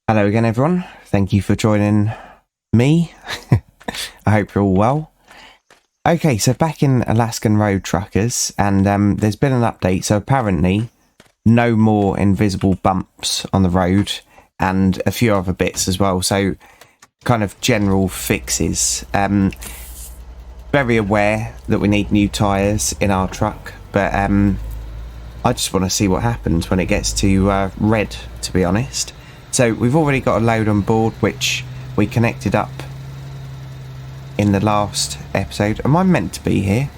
Hello again, everyone. Thank you for joining me. I hope you're all well. Okay, so back in Alaskan Road Truckers, and there's been an update. So apparently, no more invisible bumps on the road, and a few other bits as well. So, kind of general fixes. Very aware that we need new tyres in our truck, but I just want to see what happens when it gets to red, to be honest. So we've already got a load on board, which we connected up in the last episode. Am I meant to be here?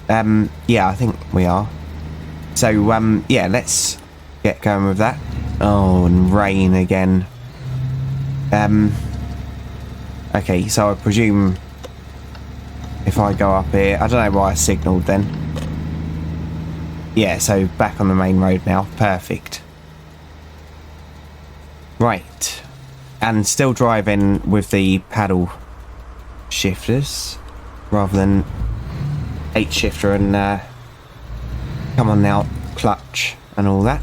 Yeah, I think we are. So, yeah, let's get going with that. Oh, and rain again. Okay, so I presume if I go up here, I don't know why I signalled then. Yeah, so back on the main road now. Perfect. Right. And still driving with the paddle shifters rather than 8 shifter and come on now, clutch and all that.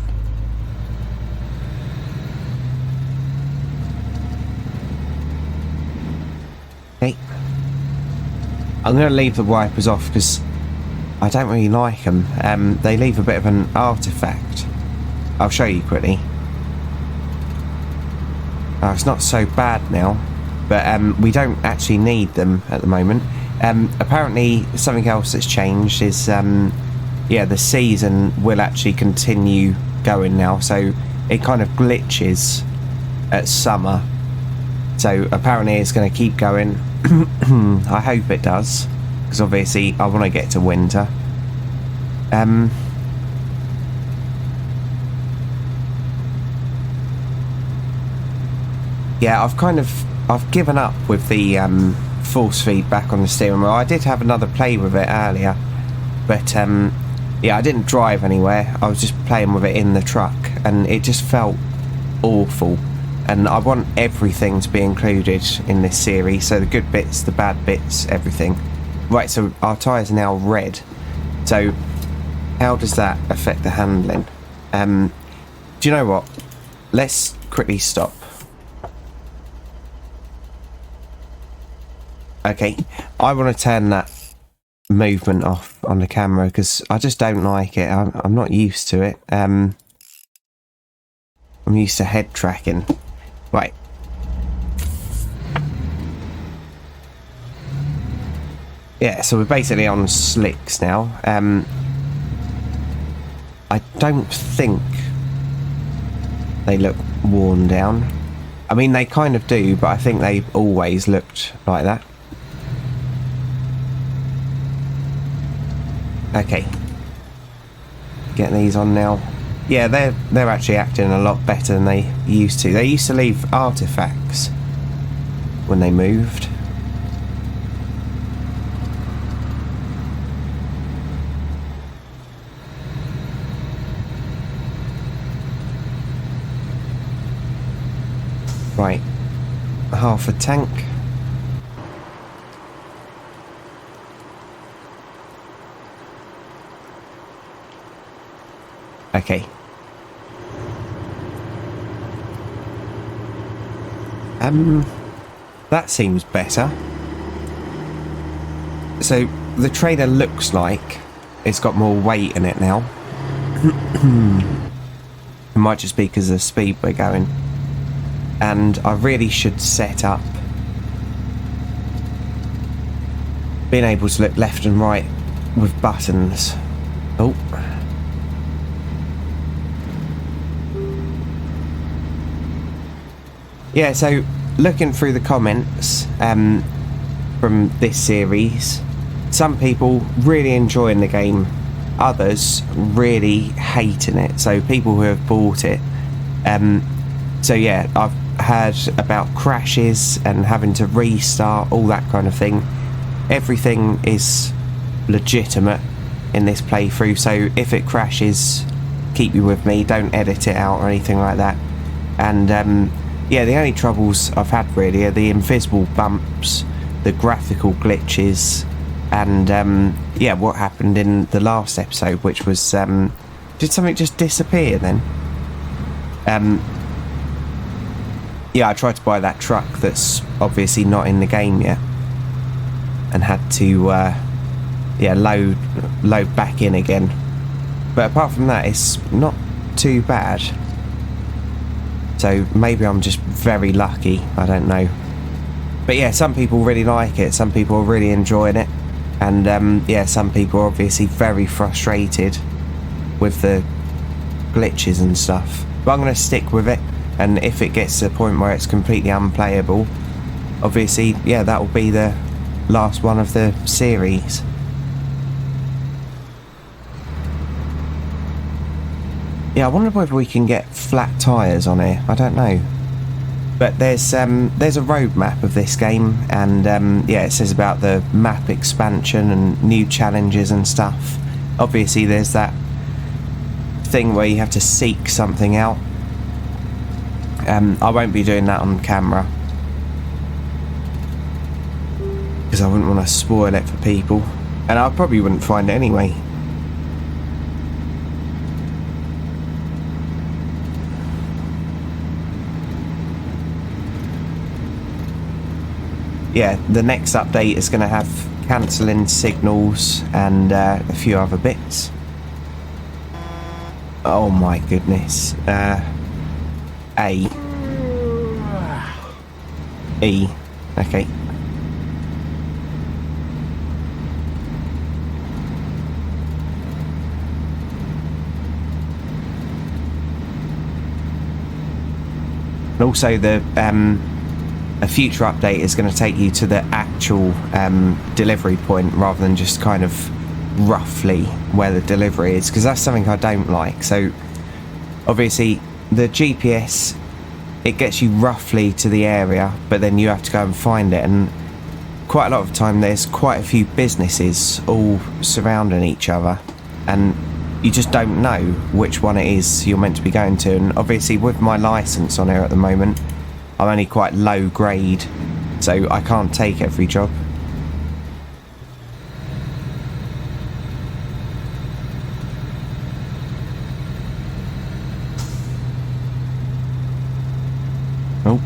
Okay. I'm going to leave the wipers off because I don't really like them. They leave a bit of an artifact. I'll show you quickly. Oh, it's not so bad now, but we don't actually need them at the moment. Apparently, something else that's changed is, yeah, the season will actually continue going now, so it kind of glitches at summer. So apparently it's going to keep going. I hope it does, because obviously I want to get to winter. Yeah, I've given up with the force feedback on the steering wheel. I did have another play with it earlier, but yeah, I didn't drive anywhere. I was just playing with it in the truck, and it just felt awful. And I want everything to be included in this series, so the good bits, the bad bits, everything. Right, so our tyres are now red. So how does that affect the handling? Do you know what? Let's quickly stop. Okay, I want to turn that movement off on the camera because I just don't like it. I'm not used to it. I'm used to head tracking. Right. Yeah, so we're basically on slicks now. I don't think they look worn down. I mean, they kind of do, but I think they've always looked like that. Okay. Get these on now. Yeah, they're actually acting a lot better than they used to. They used to leave artifacts when they moved. Right, half a tank. Okay. That seems better. So the trailer looks like it's got more weight in it now. It might just be because of the speed we're going. And I really should set up being able to look left and right with buttons. Oh. Yeah, so looking through the comments from this series, some people really enjoying the game, others really hating it. So people who have bought it. So yeah, I've heard about crashes and having to restart, all that kind of thing. Everything is legitimate in this playthrough, so if it crashes, keep you with me, don't edit it out or anything like that. And yeah, the only troubles I've had really are the invisible bumps, the graphical glitches, and yeah, what happened in the last episode, which was Did something just disappear then? Yeah, I tried to buy that truck that's obviously not in the game yet, and had to yeah, load back in again. But apart from that, it's not too bad. So maybe I'm just very lucky, I don't know. But yeah, some people really like it, some people are really enjoying it, and yeah, some people are obviously very frustrated with the glitches and stuff. But I'm going to stick with it, and if it gets to the point where it's completely unplayable, obviously, yeah, that will be the last one of the series. Yeah, I wonder whether we can get flat tyres on here. I don't know. But there's a road map of this game, and yeah, it says about the map expansion and new challenges and stuff. Obviously, there's that thing where you have to seek something out. I won't be doing that on camera, because I wouldn't want to spoil it for people, and I probably wouldn't find it anyway. Yeah, the next update is going to have cancelling signals and a few other bits. Oh my goodness. A. E. Okay. And also the a future update is going to take you to the actual delivery point, rather than just kind of roughly where the delivery is, because that's something I don't like. So obviously the GPS, it gets you roughly to the area, but then you have to go and find it, and quite a lot of the time there's quite a few businesses all surrounding each other, and you just don't know which one it is you're meant to be going to. And obviously with my license on here at the moment, I'm only quite low grade, so I can't take every job. Oh.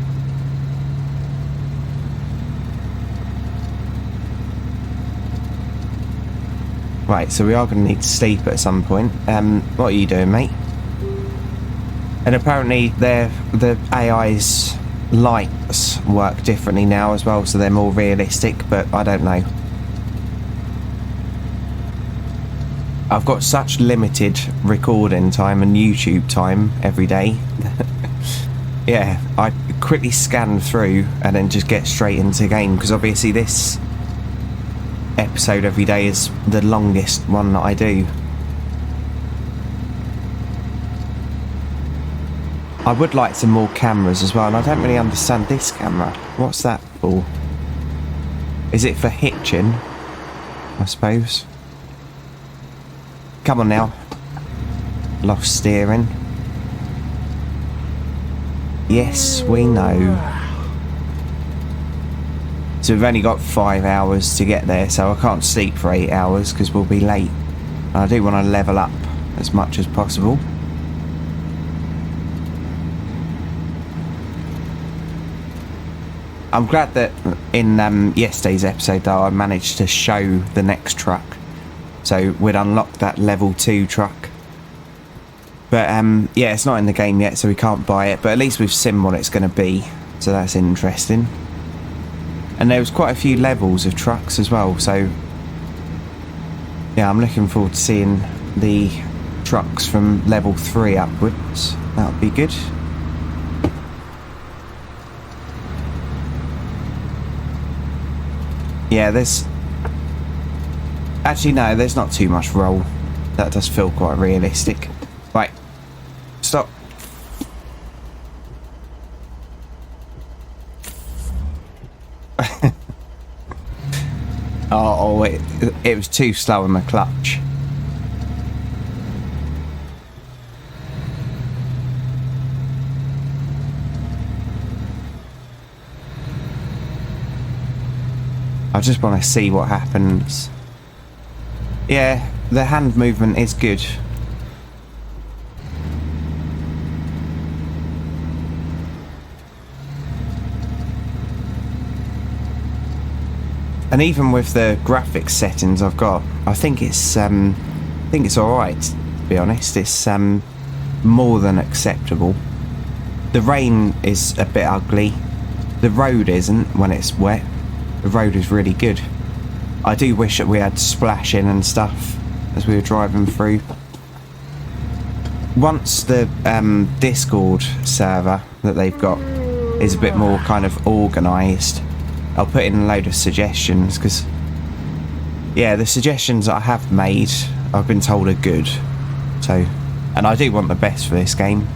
Right, so we are going to need to sleep at some point. What are you doing, mate? And apparently the AI's lights work differently now as well, so they're more realistic, but I don't know. I've got such limited recording time and YouTube time every day. Yeah, I quickly scan through and then just get straight into the game, because obviously this episode every day is the longest one that I do. I would like some more cameras as well, and I don't really understand this camera. What's that for? Is it for hitching? I suppose. Come on now. Lost steering. Yes, we know. So we've only got 5 hours to get there, so I can't sleep for 8 hours because we'll be late. And I do want to level up as much as possible. I'm glad that in yesterday's episode though I managed to show the next truck, so we'd unlocked that level 2 truck. But yeah, it's not in the game yet, so we can't buy it, but at least we've seen what it's going to be, so that's interesting. And there was quite a few levels of trucks as well, so yeah, I'm looking forward to seeing the trucks from level 3 upwards. That would be good. Yeah, there's... Actually, no, there's not too much roll. That does feel quite realistic. Right. Stop. Oh, it was too slow in the clutch. I just want to see what happens. Yeah, the hand movement is good. And even with the graphics settings I've got, I think it's alright, to be honest. It's more than acceptable. The rain is a bit ugly. The road isn't when it's wet. The road is really good. I do wish that we had splashing and stuff as we were driving through. Once the Discord server that they've got is a bit more kind of organised, I'll put in a load of suggestions, because yeah, the suggestions that I have made I've been told are good. So, and I do want the best for this game.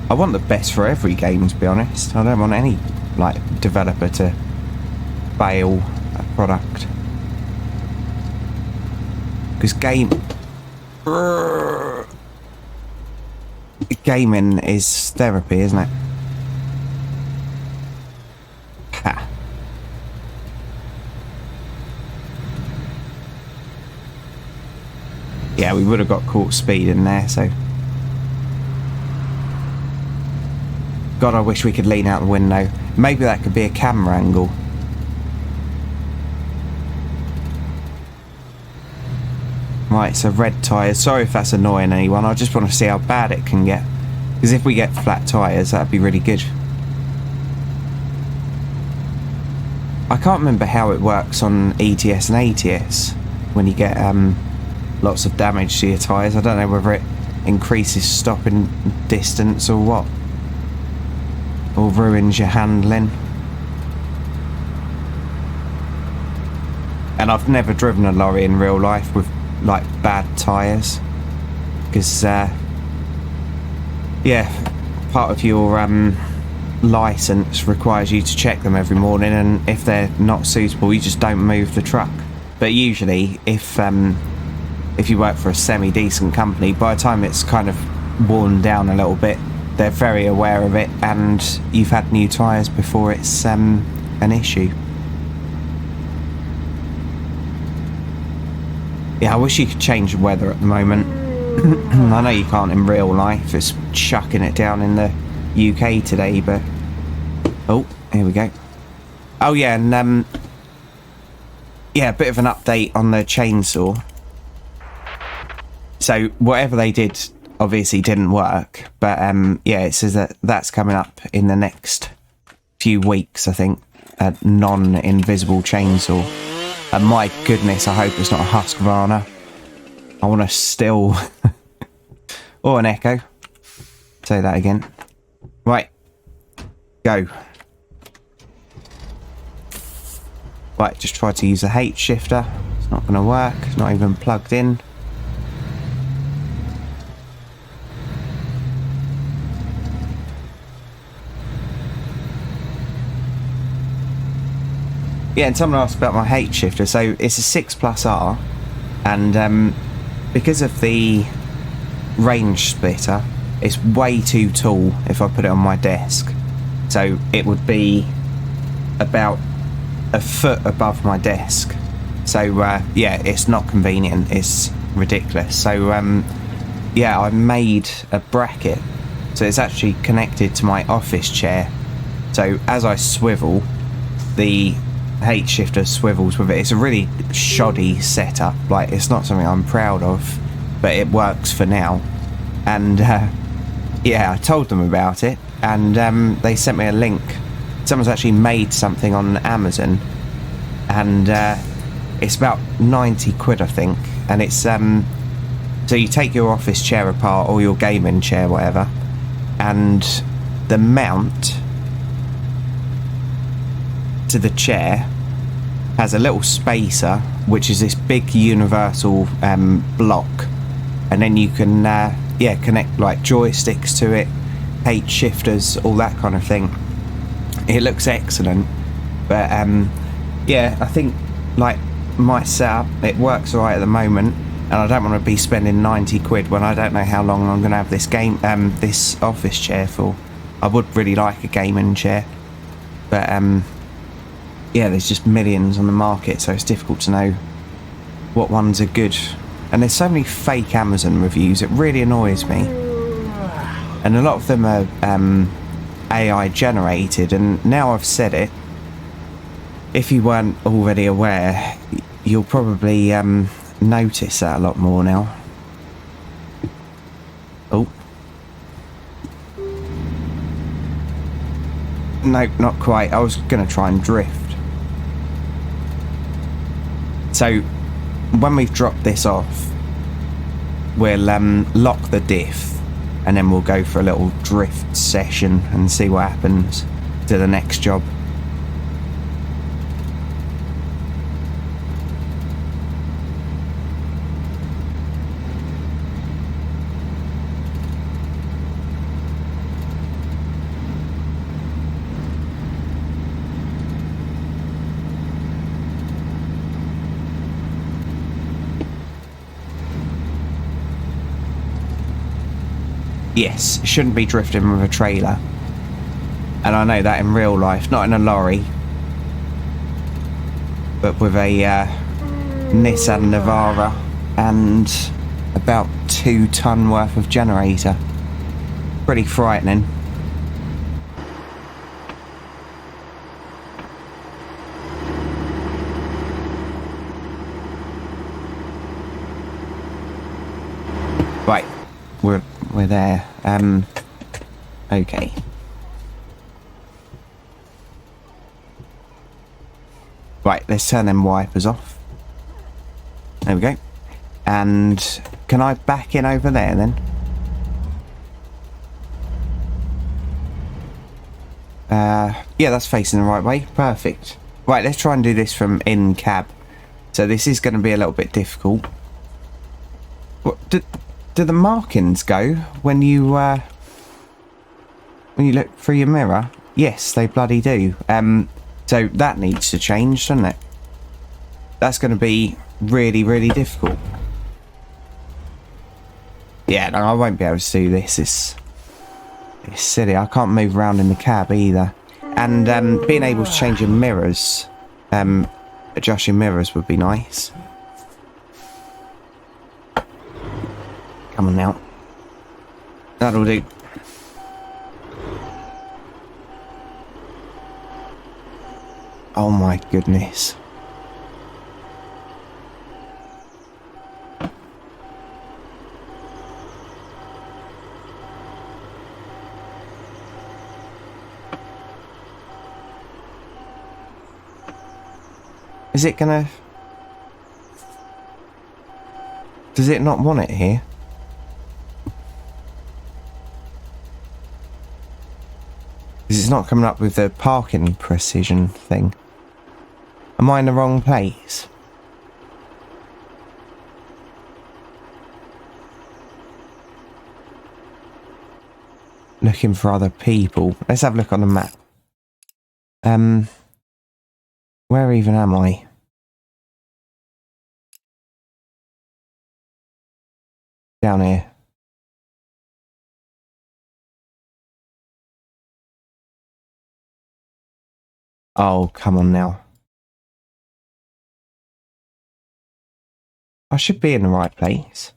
I want the best for every game, to be honest. I don't want any like developer to fail a product, because gaming is therapy, isn't it? Ha. Yeah, we would have got caught speeding there, so. God, I wish we could lean out the window. Maybe that could be a camera angle. Right, so red tyres. Sorry if that's annoying anyone. I just want to see how bad it can get. Because if we get flat tyres, that'd be really good. I can't remember how it works on ETS and ATS when you get lots of damage to your tyres. I don't know whether it increases stopping distance or what. Or ruins your handling. And I've never driven a lorry in real life with like bad tyres, because yeah, part of your license requires you to check them every morning, and if they're not suitable you just don't move the truck. But usually if you work for a semi-decent company, by the time it's kind of worn down a little bit, they're very aware of it, and you've had new tyres before it's an issue. Yeah, I wish you could change the weather at the moment. I know you can't in real life, it's chucking it down in the UK today, but... Oh, here we go. Oh yeah, and yeah, a bit of an update on the chainsaw. So, whatever they did obviously didn't work, but yeah, it says that that's coming up in the next few weeks, I think. A non-invisible chainsaw. And my goodness, I hope it's not a Husqvarna. I want to still... or an Echo. Say that again. Right. Go. Right, just try to use the H shifter. It's not going to work. It's not even plugged in. Yeah, and someone asked about my H shifter. So it's a 6+R, and because of the range splitter, it's way too tall if I put it on my desk. So it would be about a foot above my desk. So yeah, it's not convenient. It's ridiculous. So yeah, I made a bracket, so it's actually connected to my office chair. So as I swivel, the H shifter swivels with it. It's a really shoddy setup, like it's not something I'm proud of, but it works for now. And yeah, I told them about it, and they sent me a link. Someone's actually made something on Amazon, and it's about 90 quid I think, and it's so you take your office chair apart, or your gaming chair, whatever, and the mount to the chair has a little spacer, which is this big universal block, and then you can yeah, connect like joysticks to it, H shifters, all that kind of thing. It looks excellent, but yeah, I think like my setup, it works alright at the moment, and I don't want to be spending 90 quid when I don't know how long I'm going to have this this office chair for. I would really like a gaming chair, but yeah, there's just millions on the market, so it's difficult to know what ones are good. And there's so many fake Amazon reviews, it really annoys me. And a lot of them are AI generated, and now I've said it, if you weren't already aware, you'll probably notice that a lot more now. Oh. Nope, not quite. I was going to try and drift. So, when we've dropped this off, we'll lock the diff, and then we'll go for a little drift session and see what happens to the next job. Yes, shouldn't be drifting with a trailer. And I know that in real life, not in a lorry, but with a Nissan Navara and about 2 ton worth of generator. Pretty frightening. Right, we're there. Okay. Right, let's turn them wipers off. There we go. And can I back in over there then? Yeah, that's facing the right way. Perfect. Right, let's try and do this from in cab. So this is going to be a little bit difficult. What do the markings go when you look through your mirror? Yes, they bloody do. So that needs to change, doesn't it? That's going to be really, really difficult. Yeah, no, I won't be able to do this. It's silly. I can't move around in the cab either. And being able to change your mirrors, adjust your mirrors would be nice. Come on now. That'll do. Oh my goodness. Is it gonna... Does it not want it here? Because it's not coming up with the parking precision thing. Am I in the wrong place? Looking for other people. Let's have a look on the map. Where even am I? Down here. Oh, come on now. I should be in the right place.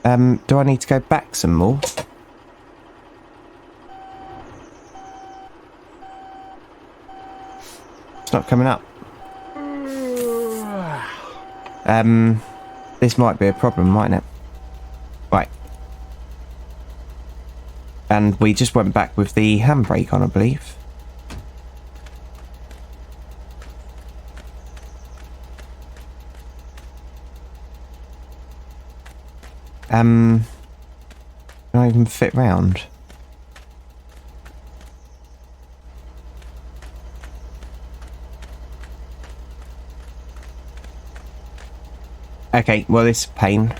Do I need to go back some more? It's not coming up. This might be a problem, mightn't it? Right. And we just went back with the handbrake on, I believe. Can I even fit round? Okay, well, this is a pain.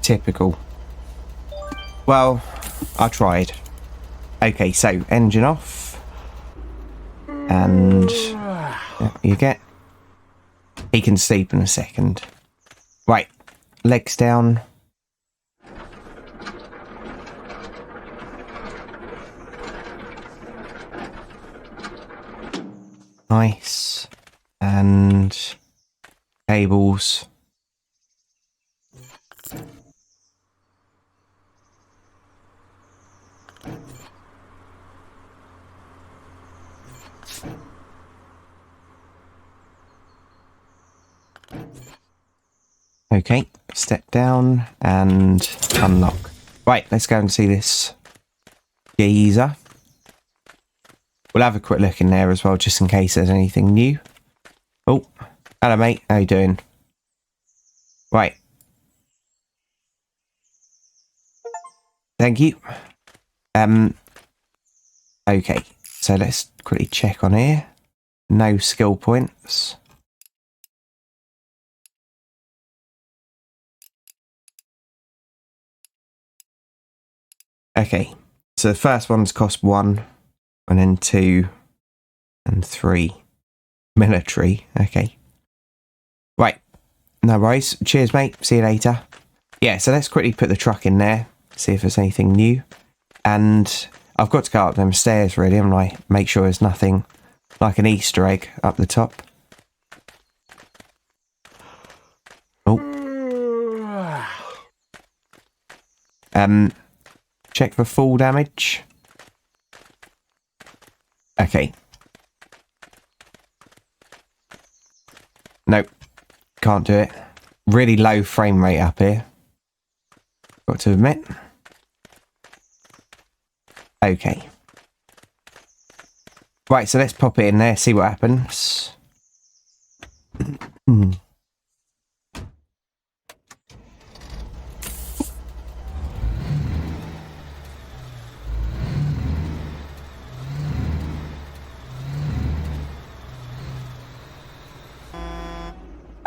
Typical. Well, I tried. Okay, so engine off. And there you get. He can sleep in a second. Right, legs down. Nice. And cables. Okay, step down and unlock. Right, let's go and see this geezer. We'll have a quick look in there as well, just in case there's anything new. Oh, hello mate, how you doing? Right. Thank you. Okay, so let's quickly check on here. No skill points. Okay, so the first one's cost 1, and then 2, and 3. Military, okay. Right, no worries. Cheers, mate. See you later. Yeah, so let's quickly put the truck in there, see if there's anything new. And I've got to go up them stairs, really, and I make sure there's nothing like an Easter egg up the top. Oh. Check for fall damage. Okay. Nope. Can't do it. Really low frame rate up here. Got to admit. Okay. Right, so let's pop it in there, see what happens.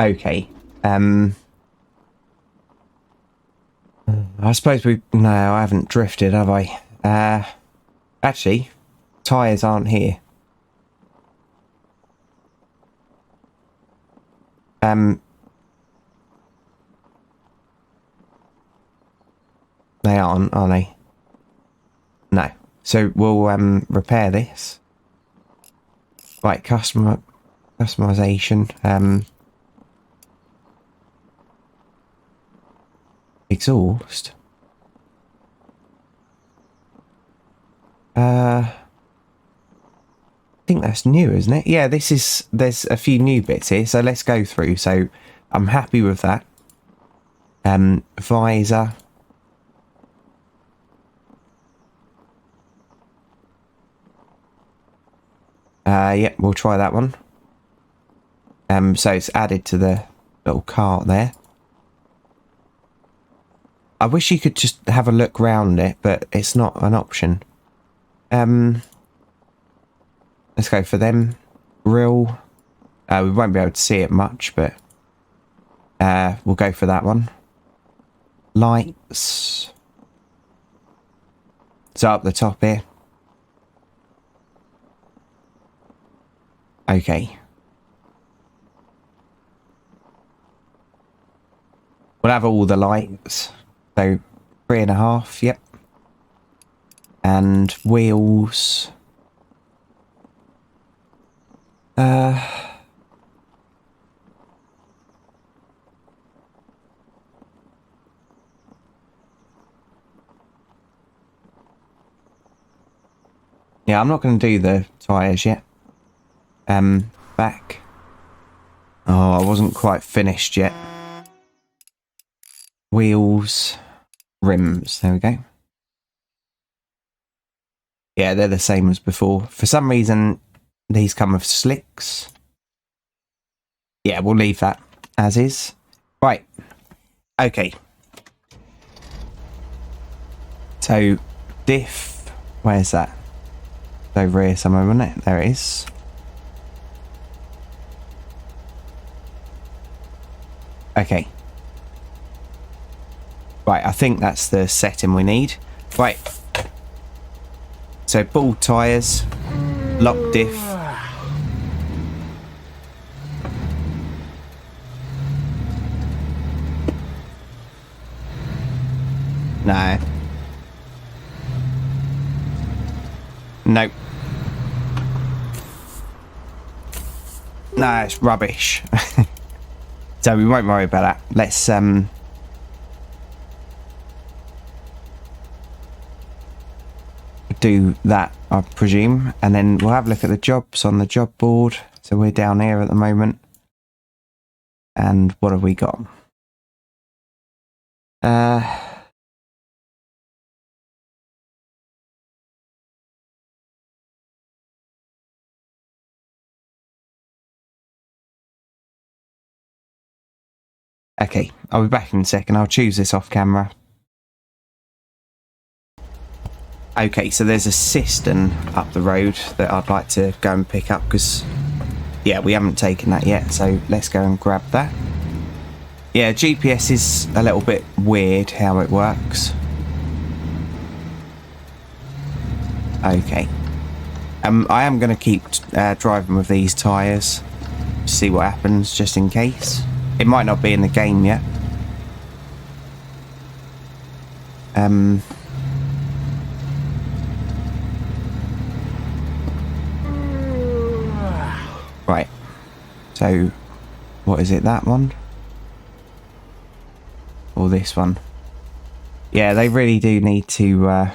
Okay. I suppose no, I haven't drifted, have I? Actually, tyres aren't here. They aren't, are they? No. So we'll repair this. Right, customization. Exhaust. I think that's new, isn't it? Yeah, there's a few new bits here, so let's go through. So I'm happy with that. Visor. Yeah, we'll try that one. So it's added to the little cart there. I wish you could just have a look round it, but it's not an option. Let's go for them. Grill. We won't be able to see it much, but we'll go for that one. Lights. So up the top here. Okay. We'll have all the lights. So 3.5, yep. And wheels. Yeah, I'm not going to do the tyres yet. Back. Oh, I wasn't quite finished yet. Wheels. Rims. There we go. Yeah, they're the same as before. For some reason, these come with slicks. Yeah, we'll leave that as is. Right. Okay. So, diff. Where's that? It's over here somewhere, wasn't it? There it is. Okay. Right, I think that's the setting we need. Right. So, ball tyres, lock diff, No. Nope. No, it's rubbish. So we won't worry about that. Let's do that, I presume, and then we'll have a look at the jobs on the job board. So we're down here at the moment. And what have we got? Okay, I'll be back in a second. I'll choose this off camera. Okay, so there's a cistern up the road that I'd like to go and pick up because, yeah, we haven't taken that yet. So let's go and grab that. Yeah, GPS is a little bit weird how it works. Okay. I am going to keep driving with these tyres. See what happens just in case. It might not be in the game yet. Right. So, what is it, that one? Or this one? Yeah, they really do need to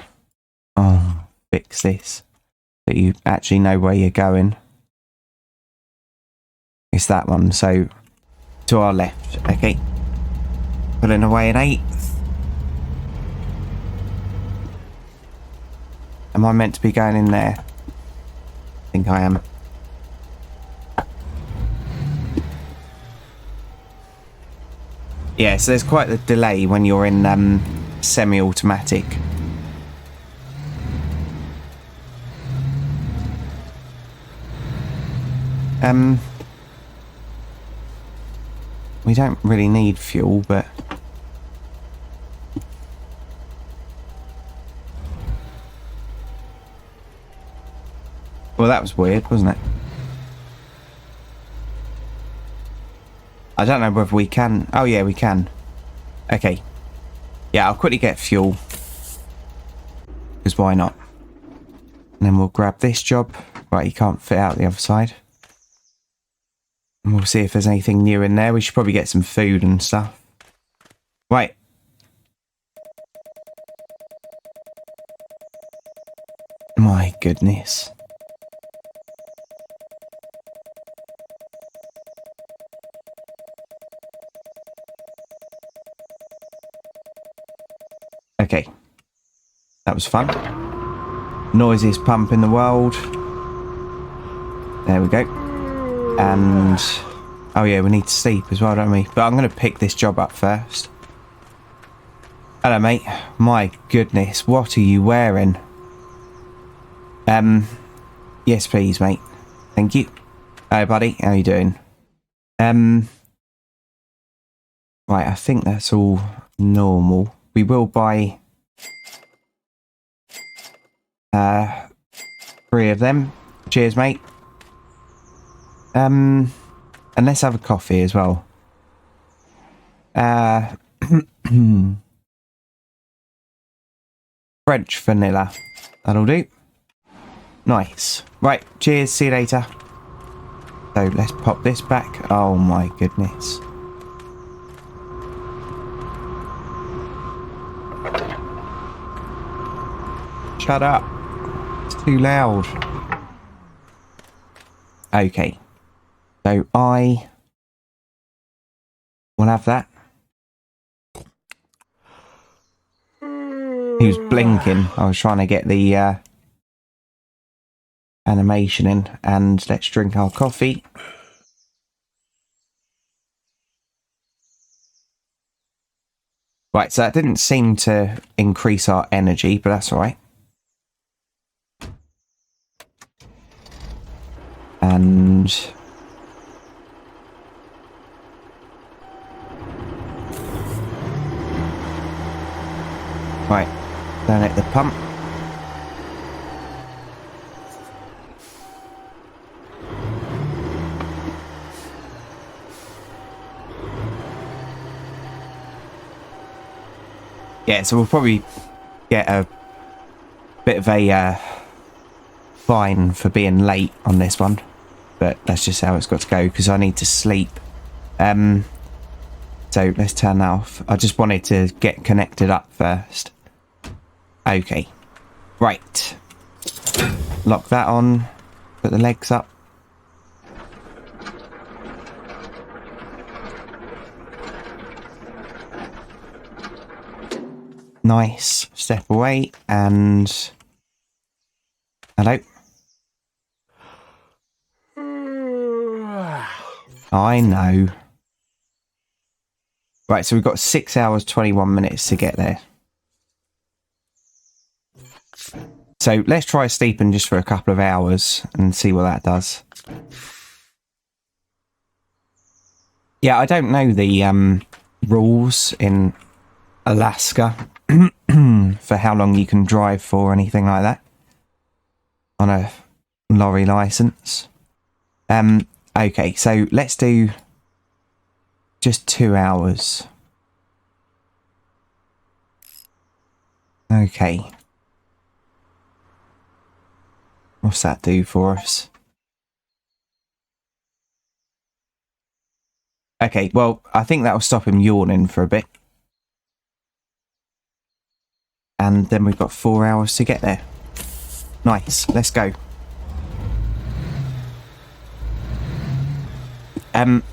fix this. So you actually know where you're going. It's that one, so to our left, okay. Pulling away an 8th. Am I meant to be going in there? I think I am. Yeah, so there's quite a delay when you're in semi-automatic. We don't really need fuel, but well, that was weird, wasn't it? I don't know whether we can. Oh yeah, we can. Okay. Yeah, I'll quickly get fuel. Because why not? And then we'll grab this job. Right, you can't fit out the other side. And we'll see if there's anything new in there. We should probably get some food and stuff. Right. My goodness. Okay. That was fun. Noisiest pump in the world. There we go. And oh yeah, we need to sleep as well, don't we? But I'm going to pick this job up first. Hello, mate. My goodness, what are you wearing? Yes, please, mate. Thank you. Hey, buddy. How you doing? Right, I think that's all normal. We will buy 3 of them. Cheers, mate. And let's have a coffee as well. French vanilla. That'll do. Nice. Right, cheers. See you later. So let's pop this back. Oh my goodness. Shut up. It's too loud. Okay. So I will have that. He was blinking. I was trying to get the animation in. And let's drink our coffee. Right, so that didn't seem to increase our energy, but that's alright. And right, down at the pump. Yeah, so we'll probably get a bit of a fine for being late on this one. But that's just how it's got to go, because I need to sleep. So let's turn that off. I just wanted to get connected up first. Okay. Right. Lock that on. Put the legs up. Nice. Step away and... Hello. I know. Right, so we've got 6 hours, 21 minutes to get there. So let's try sleeping just for a couple of hours and see what that does. Yeah, I don't know the rules in Alaska for how long you can drive for or anything like that on a lorry license. Okay, so let's do just 2 hours. Okay. What's that do for us? Okay, well, I think that'll stop him yawning for a bit. And then we've got 4 hours to get there. Nice, let's go.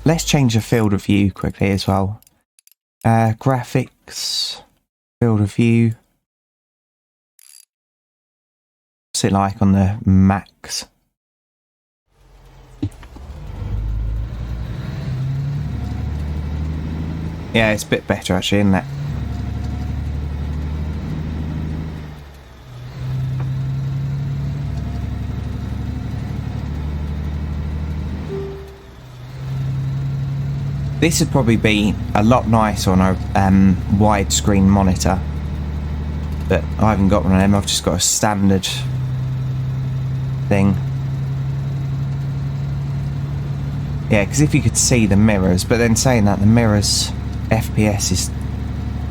Let's change the field of view quickly as well. Graphics, field of view. What's it like on the Macs? Yeah, it's a bit better actually, isn't it? This would probably be a lot nicer on a widescreen monitor, but I haven't got one of them. I've just got a standard thing. Yeah, because if you could see the mirrors, but then saying that, the mirrors FPS is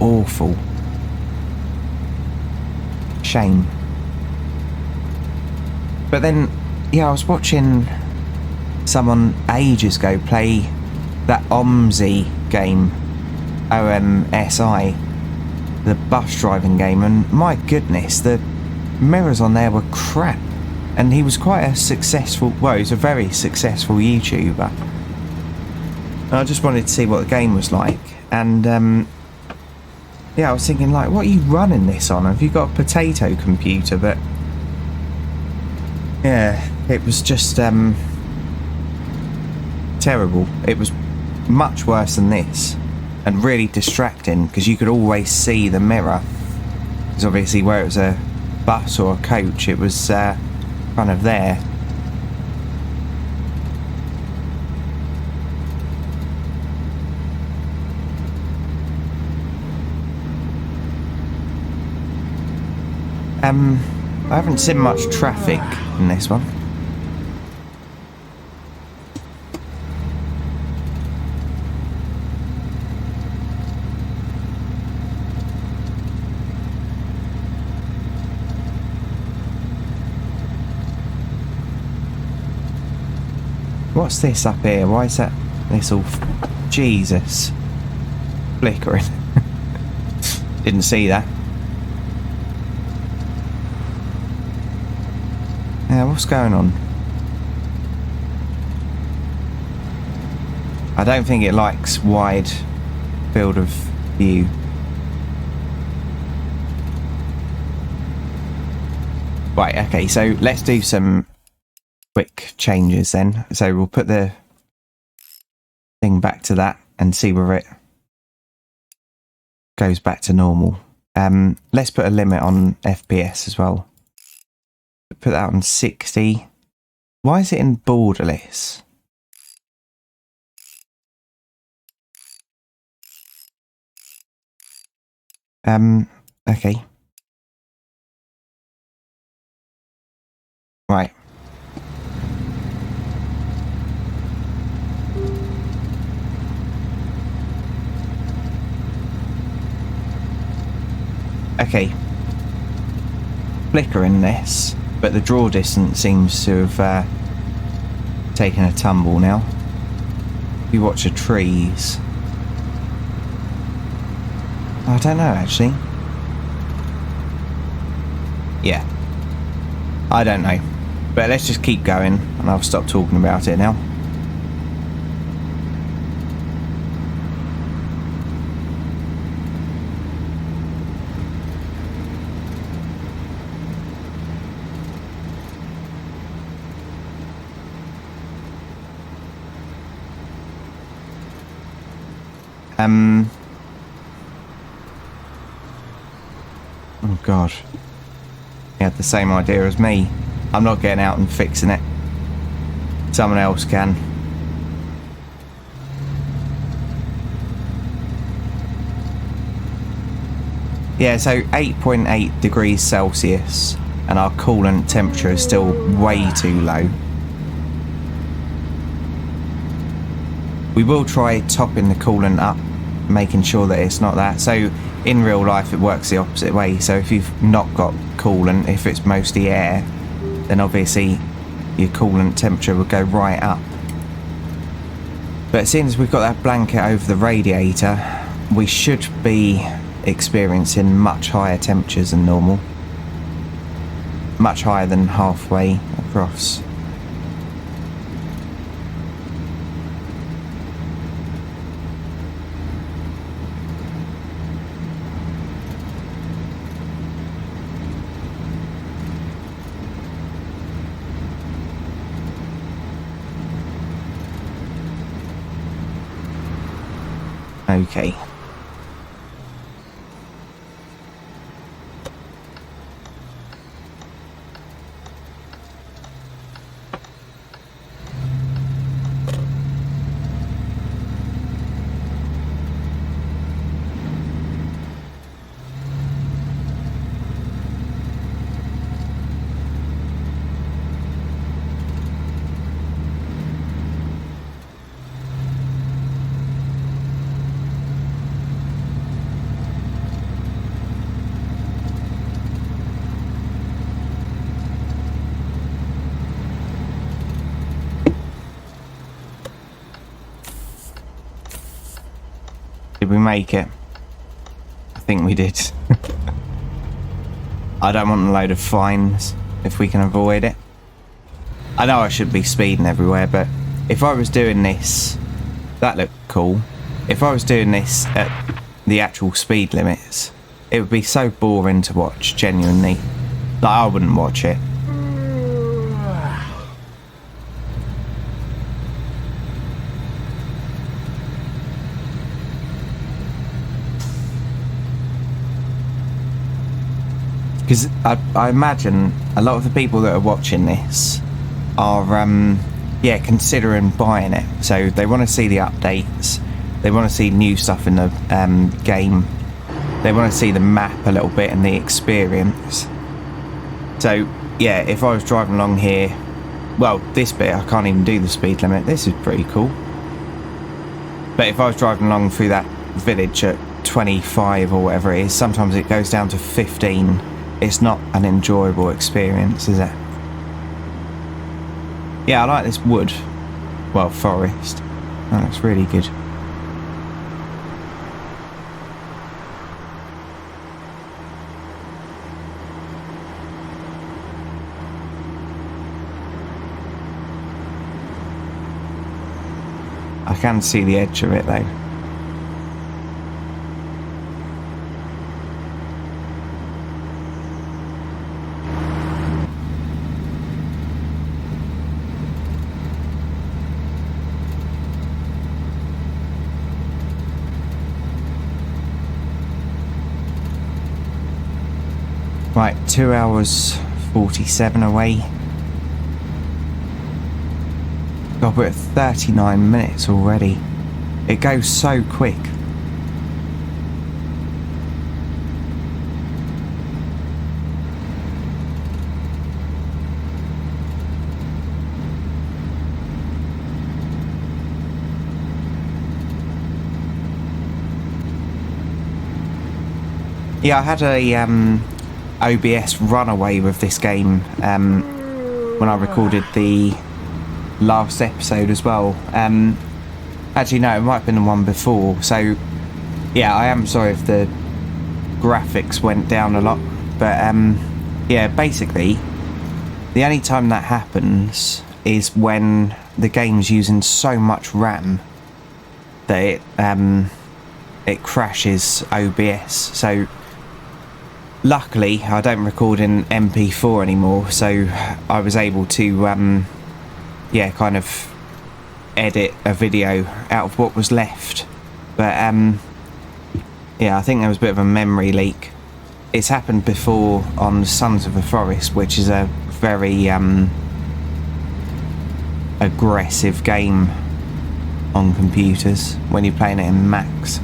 awful. Shame. But then, yeah, I was watching someone ages ago play that OMSI game, OMSI, the bus driving game, and my goodness, the mirrors on there were crap. And he was quite a successful, well, he's a very successful YouTuber. And I just wanted to see what the game was like. And, yeah, I was thinking, like, what are you running this on? Have you got a potato computer? But, yeah, it was just, terrible. It was much worse than this, and really distracting, because you could always see the mirror. Because obviously where it was a bus or a coach, it was kind of there. I haven't seen much traffic in this one. What's this up here? Why is that? This all... Jesus. Flickering. Didn't see that. Yeah, what's going on? I don't think it likes wide field of view. Right, okay, so let's do some quick changes then. So we'll put the thing back to that and see where it goes back to normal. Let's put a limit on FPS as well. Put that on 60. Why is it in borderless? Okay. Right. Okay. Flickering this, but the draw distance seems to have taken a tumble now. If you watch the trees... I don't know, actually. Yeah. I don't know. But let's just keep going, and I'll stop talking about it now. Oh god. He had the same idea as me. I'm not getting out and fixing it. Someone else can. Yeah, so 8.8 degrees Celsius, and our coolant temperature is still way too low. We will try topping the coolant up, making sure that it's not that. So in real life it works the opposite way. So if you've not got coolant, if it's mostly air, then obviously your coolant temperature will go right up. But seeing as we've got that blanket over the radiator, we should be experiencing much higher temperatures than normal. Much higher than halfway across. Okay. Did we make it? I think we did. I don't want a load of fines if we can avoid it. I know I should be speeding everywhere, but if I was doing this, that looked cool. If I was doing this at the actual speed limits, it would be so boring to watch, genuinely. Like, I wouldn't watch it. Because I imagine a lot of the people that are watching this are, yeah, considering buying it. So they want to see the updates. They want to see new stuff in the game. They want to see the map a little bit and the experience. So, yeah, if I was driving along here... Well, this bit, I can't even do the speed limit. This is pretty cool. But if I was driving along through that village at 25 or whatever it is, sometimes it goes down to 15. It's not an enjoyable experience, is it? Yeah, I like this wood. Well, forest. That looks really good. I can see the edge of it though. Right, 2 hours 47 away. God, we're at 39 minutes already. It goes so quick. Yeah, I had a OBS runaway with this game when I recorded the last episode as well. Actually, no, it might have been the one before. So, yeah, I am sorry if the graphics went down a lot. But, yeah, basically, the only time that happens is when the game's using so much RAM that it crashes OBS. So, luckily, I don't record in MP4 anymore, so I was able to, yeah, kind of edit a video out of what was left. But, yeah, I think there was a bit of a memory leak. It's happened before on Sons of the Forest, which is a very aggressive game on computers when you're playing it in max.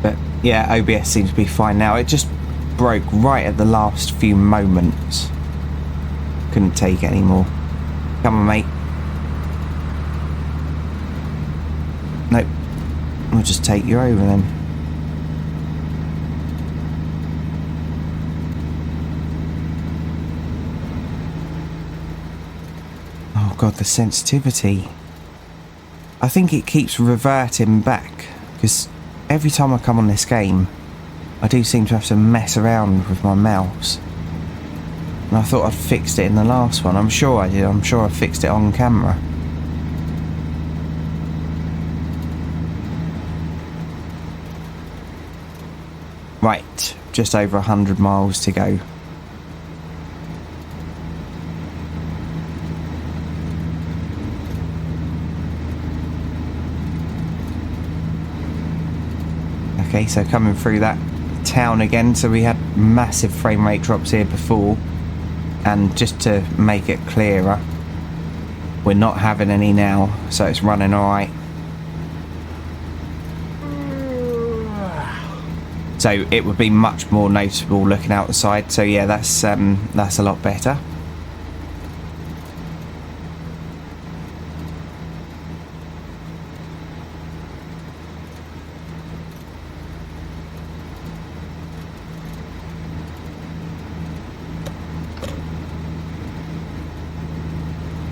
But yeah, OBS seems to be fine now. It just broke right at the last few moments. Couldn't take it anymore. Come on, mate. Nope. We'll just take you over then. Oh god, the sensitivity. I think it keeps reverting back, because every time I come on this game, I do seem to have to mess around with my mouse. And I thought I'd fixed it in the last one. I'm sure I did. I'm sure I fixed it on camera. Right, just over 100 miles to go. Okay, so coming through that town again, so we had massive frame rate drops here before, and just to make it clearer, we're not having any now, so it's running alright. So it would be much more noticeable looking out the side, so yeah, that's a lot better.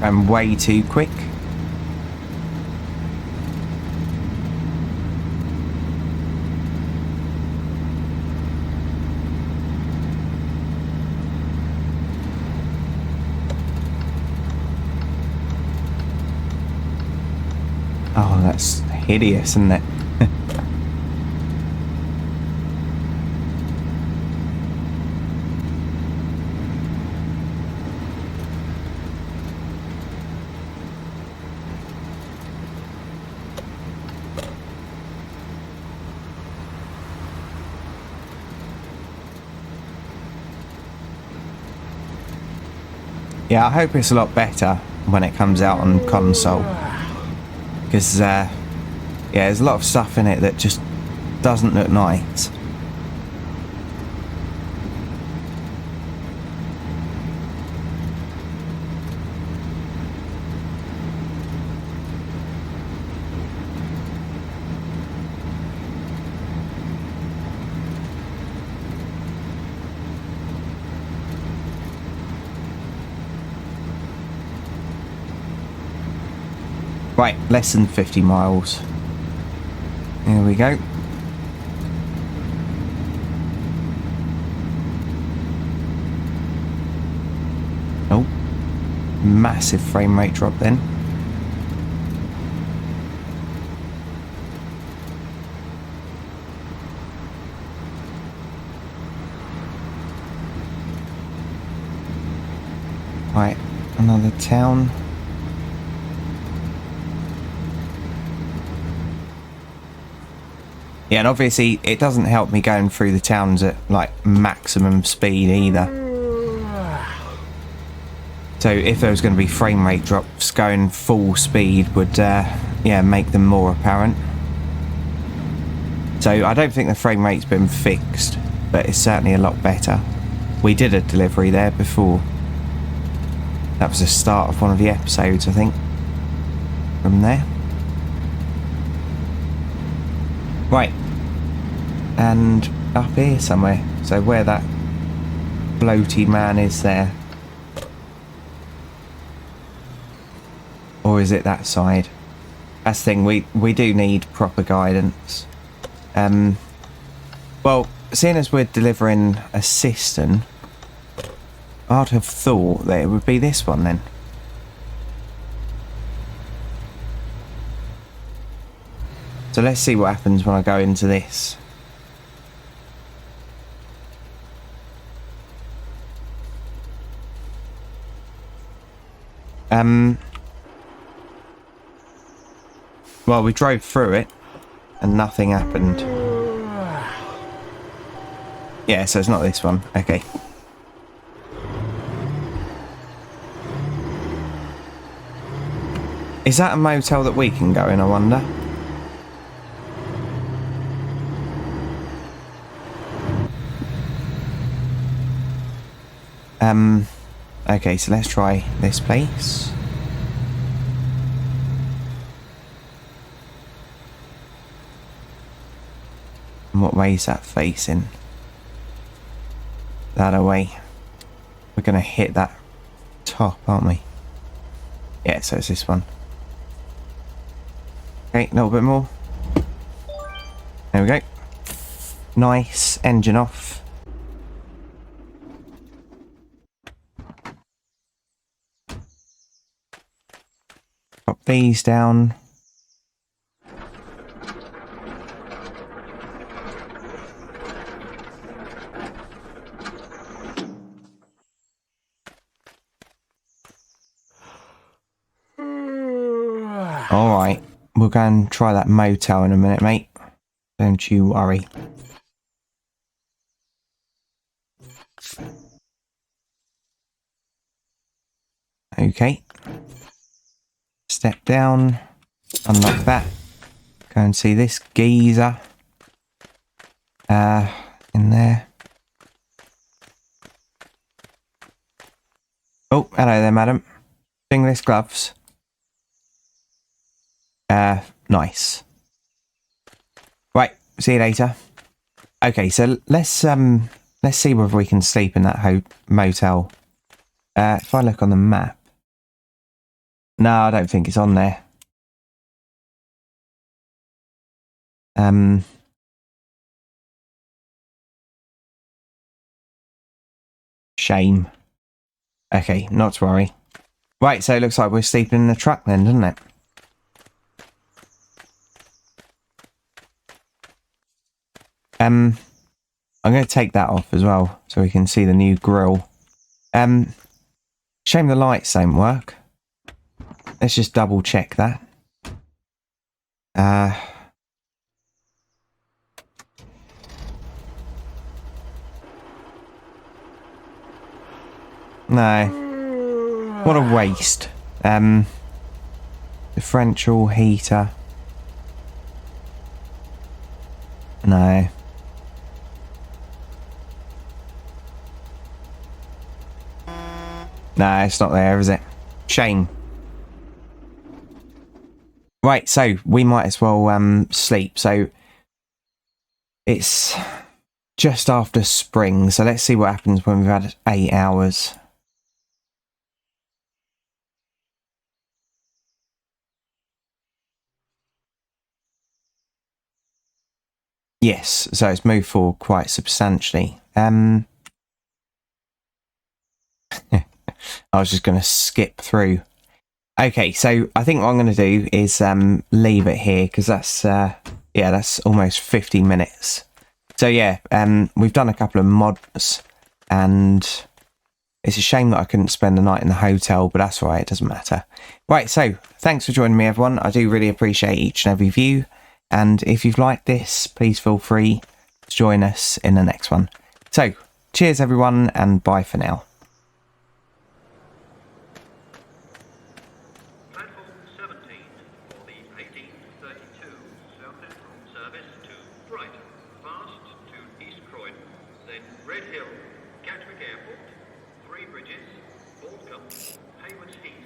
I'm way too quick. Oh, that's hideous, isn't it? Yeah, I hope it's a lot better when it comes out on console. Because, yeah, there's a lot of stuff in it that just doesn't look nice. Right, less than 50 miles. Here we go. Oh, massive frame rate drop then. Right, another town. Yeah, and obviously it doesn't help me going through the towns at like maximum speed either. So if there was going to be frame rate drops, going full speed would yeah, make them more apparent. So I don't think the frame rate's been fixed, but it's certainly a lot better. We did a delivery there before. That was the start of one of the episodes, I think, from there. Right, and up here somewhere. So where that floaty man is there. Or is it that side? That's the thing, we do need proper guidance. Well, seeing as we're delivering a cistern, I'd have thought that it would be this one then. So let's see what happens when I go into this. Well, we drove through it and nothing happened. Yeah, so it's not this one. Okay. Is that a motel that we can go in, I wonder? Okay, so let's try this place. And what way is that facing? That away. We're going to hit that top, aren't we? Yeah, so it's this one. Okay, a little bit more. There we go. Nice. Engine off. Pop these down. Alright, we'll go and try that motel in a minute, mate. Don't you worry. Okay. Step down. Unlock that. Go and see this geezer. In there. Oh, hello there, madam. Fingerless gloves. Nice. Right, see you later. Okay, so let's see whether we can sleep in that motel. If I look on the map. No, I don't think it's on there. Shame. Okay, not to worry. Right, so it looks like we're sleeping in the truck then, doesn't it? I'm going to take that off as well, so we can see the new grille. Shame the lights don't work. Let's just double check that. No. What a waste. Differential heater. No. No, it's not there, is it? Shame. Right, so we might as well sleep. So it's just after spring, so let's see what happens when we've had 8 hours. Yes, so it's moved forward quite substantially. I was just going to skip through. Okay, so I think what I'm going to do is leave it here because that's yeah, that's almost 50 minutes. So yeah, we've done a couple of mods, and it's a shame that I couldn't spend the night in the hotel, but that's all right, it doesn't matter. Right, so thanks for joining me, everyone. I do really appreciate each and every view, and if you've liked this, please feel free to join us in the next one. So, cheers everyone, and bye for now. Red Hill, Gatwick Airport, Three Bridges, Old Company, Haywards Heath.